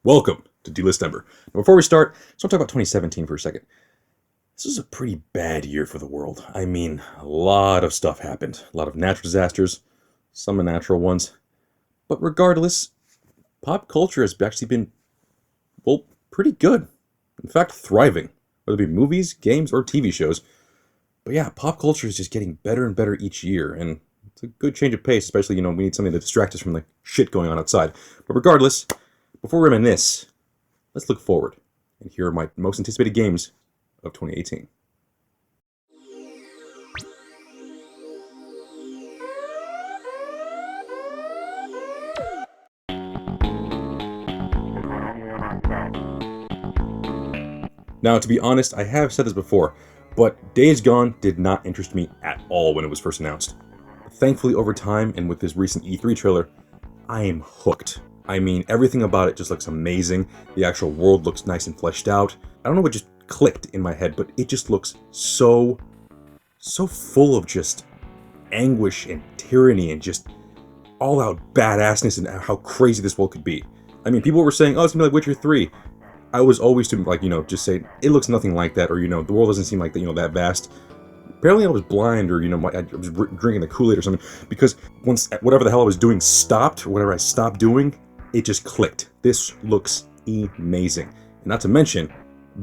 Welcome to Delistember. Now, before we start, let's talk about 2017 for a second. This was a pretty bad year for the world. I mean, a lot of stuff happened. A lot of natural disasters, some unnatural ones. But regardless, pop culture has actually been, well, pretty good. In fact, thriving. Whether it be movies, games, or TV shows. But yeah, pop culture is just getting better and better each year, and it's a good change of pace, especially, we need something to distract us from the shit going on outside. But regardless, before we reminisce, let's look forward, and here are my most anticipated games of 2018. Now, to be honest, I have said this before, but Days Gone did not interest me at all when it was first announced. But thankfully, over time, and with this recent E3 trailer, I am hooked. I mean, everything about it just looks amazing. The actual world looks nice and fleshed out. I don't know what just clicked in my head, but it just looks so full of just anguish and tyranny and just all-out badassness and how crazy this world could be. I mean, people were saying, oh, it's gonna be like Witcher 3. I was always to, just say, it looks nothing like that, or, the world doesn't seem like that, that vast. Apparently I was blind, or, I was drinking the Kool-Aid or something, because once whatever the hell I was doing stopped, or whatever I stopped doing, it just clicked. This looks amazing. And not to mention,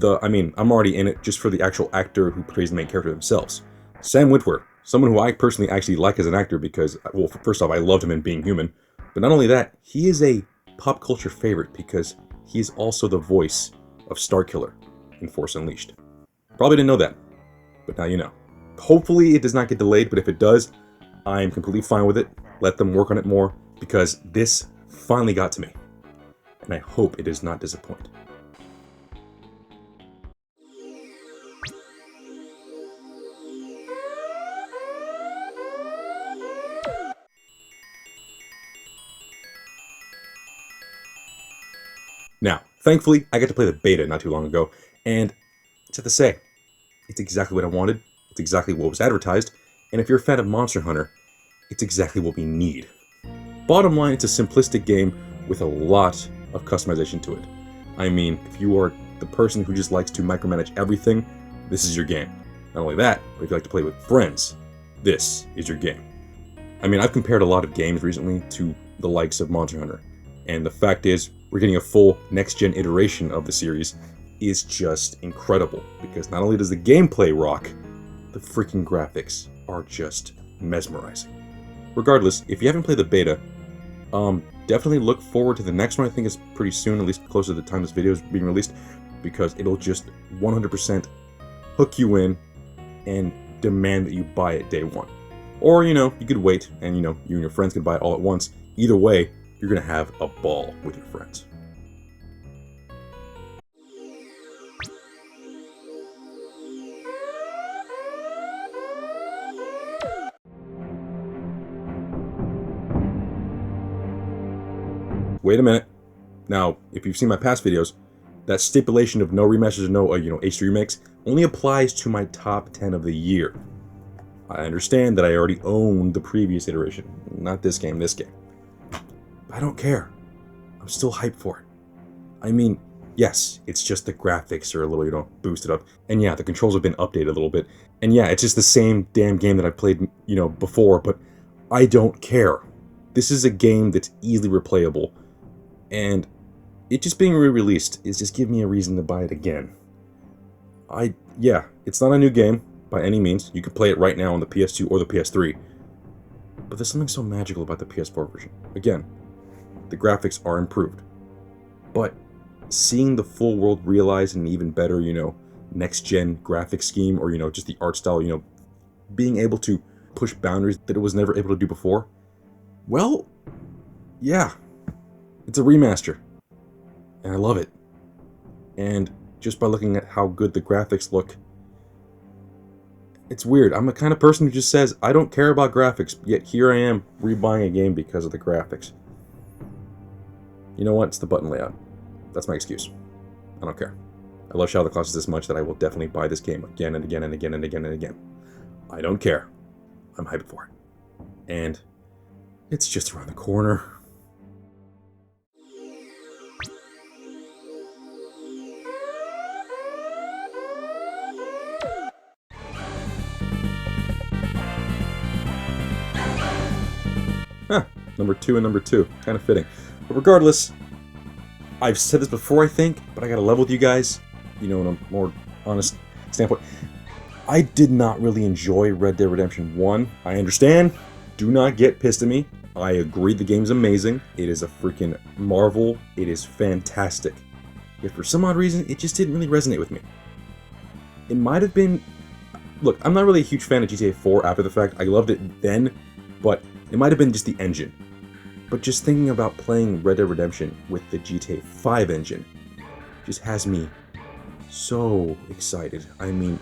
I'm already in it just for the actual actor who plays the main character themselves. Sam Witwer, someone who I personally actually like as an actor because, well, first off, I loved him in Being Human. But not only that, he is a pop culture favorite because he is also the voice of Starkiller in Force Unleashed. Probably didn't know that, but now you know. Hopefully it does not get delayed, but if it does, I'm completely fine with it. Let them work on it more, because this finally got to me. And I hope it does not disappoint. Now, thankfully, I got to play the beta not too long ago, and it's have to say, it's exactly what I wanted, it's exactly what was advertised, and if you're a fan of Monster Hunter, it's exactly what we need. Bottom line, it's a simplistic game with a lot of customization to it. I mean, if you are the person who just likes to micromanage everything, this is your game. Not only that, but if you like to play with friends, this is your game. I mean, I've compared a lot of games recently to the likes of Monster Hunter, and the fact is, we're getting a full next-gen iteration of the series is just incredible, because not only does the gameplay rock, the freaking graphics are just mesmerizing. Regardless, if you haven't played the beta, definitely look forward to the next one. I think it's pretty soon, at least closer to the time this video is being released, because it'll just 100% hook you in and demand that you buy it day one. Or, you could wait and, you and your friends can buy it all at once. Either way, you're going to have a ball with your friends. Wait a minute. Now, if you've seen my past videos, that stipulation of no remasters or no, H3 remakes only applies to my top 10 of the year. I understand that I already own the previous iteration, not this game, this game. But I don't care. I'm still hyped for it. I mean, yes, it's just the graphics are a little, boosted up. And yeah, the controls have been updated a little bit. And yeah, it's just the same damn game that I've played, before, but I don't care. This is a game that's easily replayable. And it just being re-released is just giving me a reason to buy it again. Yeah, it's not a new game, by any means. You can play it right now on the PS2 or the PS3. But there's something so magical about the PS4 version. Again, the graphics are improved. But seeing the full world realized in an even better, next-gen graphic scheme, or, just the art style, being able to push boundaries that it was never able to do before, well, yeah, it's a remaster. And I love it. And just by looking at how good the graphics look, it's weird. I'm the kind of person who just says, I don't care about graphics, yet here I am rebuying a game because of the graphics. You know what? It's the button layout. That's my excuse. I don't care. I love Shadow of the Colossus this much that I will definitely buy this game again and again and again and again and again. I don't care. I'm hyped for it. And it's just around the corner. Number 2 and number 2. Kind of fitting. But regardless, I've said this before, I think, but I gotta level with you guys, in a more honest standpoint. I did not really enjoy Red Dead Redemption 1. I understand. Do not get pissed at me. I agree the game's amazing. It is a freaking marvel. It is fantastic. Yet for some odd reason, it just didn't really resonate with me. It might have been... Look, I'm not really a huge fan of GTA 4 after the fact. I loved it then, but it might have been just the engine. But just thinking about playing Red Dead Redemption with the GTA 5 engine just has me so excited. I mean,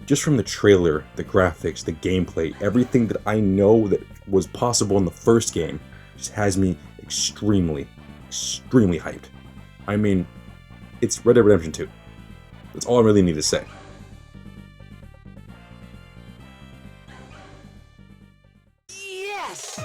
just from the trailer, the graphics, the gameplay, everything that I know that was possible in the first game just has me extremely, extremely hyped. I mean, it's Red Dead Redemption 2. That's all I really need to say. Yes!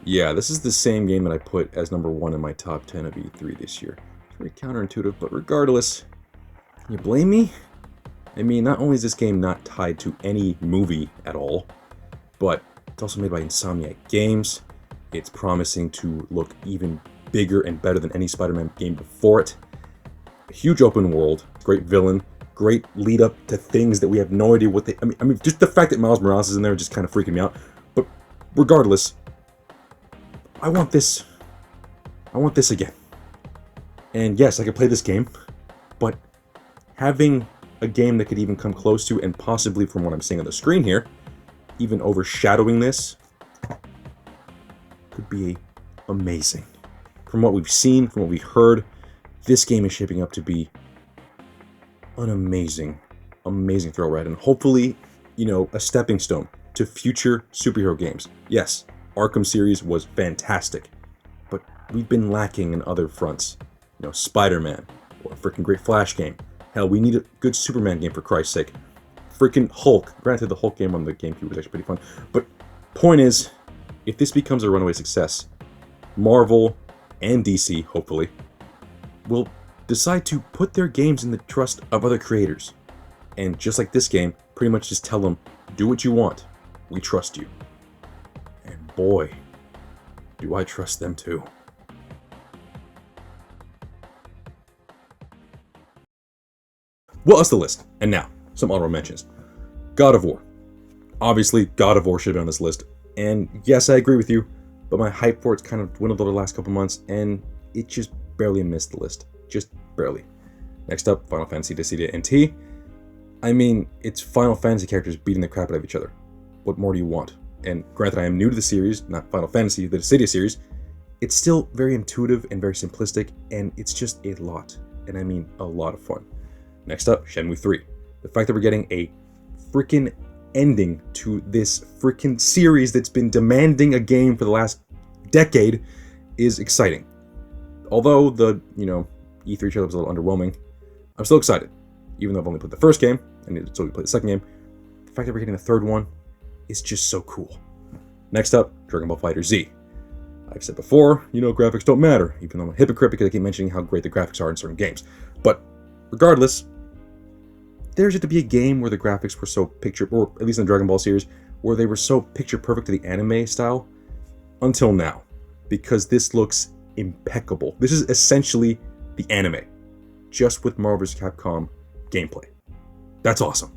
Yeah, this is the same game that I put as number 1 in my top 10 of E3 this year. It's very counterintuitive, but regardless, can you blame me? I mean, not only is this game not tied to any movie at all, but it's also made by Insomniac Games. It's promising to look even bigger and better than any Spider-Man game before it. A huge open world, great villain, great lead up to things that we have no idea what they... I mean, just the fact that Miles Morales is in there just kind of freaking me out. But regardless, I want this. I want this again. And yes, I could play this game, but having a game that could even come close to, and possibly from what I'm seeing on the screen here, even overshadowing this, could be amazing. From what we've seen, from what we've heard, this game is shaping up to be an amazing, amazing thrill ride, and hopefully, a stepping stone to future superhero games. Yes, Arkham series was fantastic, but we've been lacking in other fronts. Spider-Man, or a freaking great Flash game. Hell, we need a good Superman game for Christ's sake. Freaking Hulk. Granted, the Hulk game on the GameCube was actually pretty fun, but point is, if this becomes a runaway success, Marvel and DC, hopefully, will decide to put their games in the trust of other creators. And just like this game, pretty much just tell them, do what you want. We trust you. And boy, do I trust them too. Well, that's the list. And now, some honorable mentions. God of War. Obviously, God of War should have been on this list. And yes, I agree with you, but my hype for it's kind of dwindled over the last couple months, and it just barely missed the list. Just barely. Next up, Final Fantasy Dissidia NT. I mean, it's Final Fantasy characters beating the crap out of each other. What more do you want? And granted, I am new to the series, not Final Fantasy, the Dissidia series. It's still very intuitive and very simplistic, and it's just a lot. And I mean a lot of fun. Next up, Shenmue 3. The fact that we're getting a freaking ending to this freaking series that's been demanding a game for the last decade is exciting. Although the, E3 trailer was a little underwhelming, I'm still excited. Even though I've only played the first game, and it's only played the second game, the fact that we're getting a third one is just so cool. Next up, Dragonball Fighter Z. I've said before, graphics don't matter, even though I'm a hypocrite because I keep mentioning how great the graphics are in certain games. But regardless, there's yet to be a game where the graphics were so or at least in the Dragon Ball series, where they were so picture perfect to the anime style, until now. Because this looks impeccable. This is essentially the anime, just with Marvel vs. Capcom gameplay. That's awesome.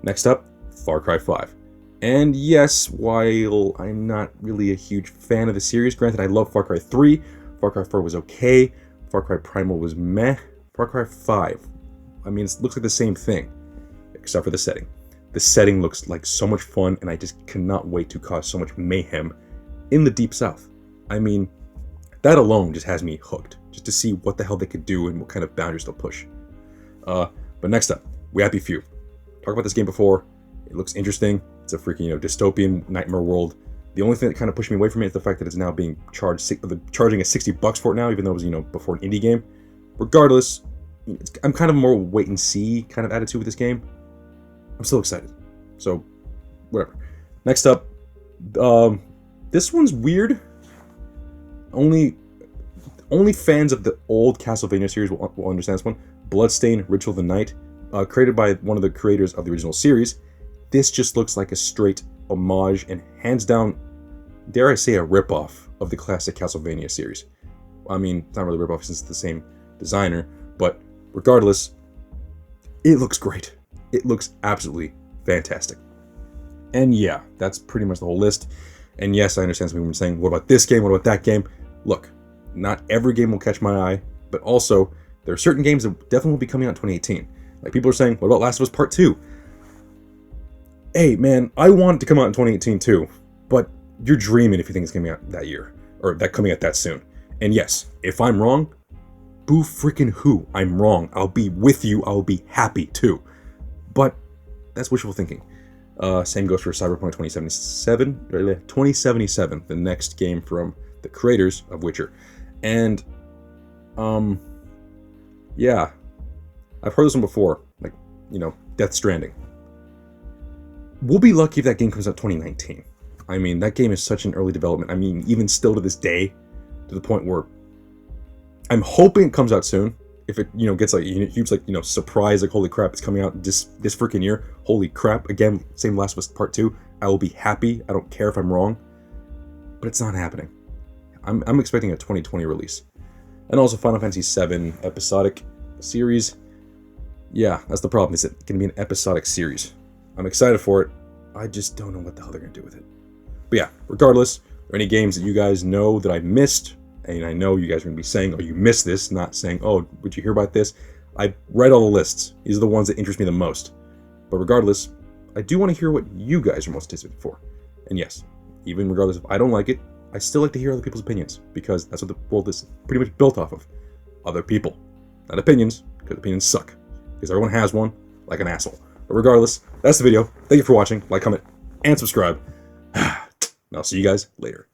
Next up, Far Cry 5. And yes, while I'm not really a huge fan of the series, granted I love Far Cry 3, Far Cry 4 was okay, Far Cry Primal was meh, Far Cry 5, I mean, it looks like the same thing, except for the setting. The setting looks like so much fun, and I just cannot wait to cause so much mayhem in the Deep South. I mean, that alone just has me hooked, just to see what the hell they could do and what kind of boundaries they'll push. But next up, We Happy Few. Talked about this game before. It looks interesting. It's a freaking, dystopian nightmare world. The only thing that kind of pushed me away from it is the fact that it's now being charging us $60 for it now, even though it was, before an indie game. Regardless, I'm kind of more wait and see kind of attitude with this game. I'm still excited. So, whatever. Next up, This one's weird. Only fans of the old Castlevania series will understand this one. Bloodstained, Ritual of the Night, created by one of the creators of the original series. This just looks like a straight homage and hands down, dare I say, a ripoff of the classic Castlevania series. I mean, it's not really a ripoff since it's the same designer, but regardless, it looks great. It looks absolutely fantastic. And yeah, that's pretty much the whole list. And yes, I understand some people are saying, what about this game? What about that game? Look, not every game will catch my eye, but also there are certain games that definitely will be coming out in 2018. Like people are saying, what about Last of Us Part 2? Hey man, I want it to come out in 2018 too, but you're dreaming if you think it's coming out that year, or that coming out that soon. And yes, if I'm wrong, boo freaking who, I'm wrong. I'll be with you, I'll be happy too. But that's wishful thinking. Same goes for Cyberpunk 2077, the next game from the creators of Witcher. And, yeah, I've heard this one before, like, you know, Death Stranding. We'll be lucky if that game comes out 2019. I mean, that game is such an early development. I mean, even still to this day, to the point where I'm hoping it comes out soon. If it, you know, gets like a huge, like, you know, surprise, like, holy crap, it's coming out this freaking year. Holy crap. Again, same Last of Us Part 2. I will be happy. I don't care if I'm wrong. But it's not happening. I'm expecting a 2020 release. And also Final Fantasy VII episodic series. Yeah, that's the problem. Is it going to be an episodic series? I'm excited for it. I just don't know what the hell they're going to do with it. But yeah, regardless, are there any games that you guys know that I missed? And I know you guys are going to be saying, oh, you missed this, not saying, oh, did you hear about this? I read all the lists. These are the ones that interest me the most. But regardless, I do want to hear what you guys are most anticipated for. And yes, even regardless if I don't like it, I still like to hear other people's opinions, because that's what the world is pretty much built off of. Other people. Not opinions, because opinions suck. Because everyone has one, like an asshole. But regardless, that's the video. Thank you for watching. Like, comment, and subscribe. And I'll see you guys later.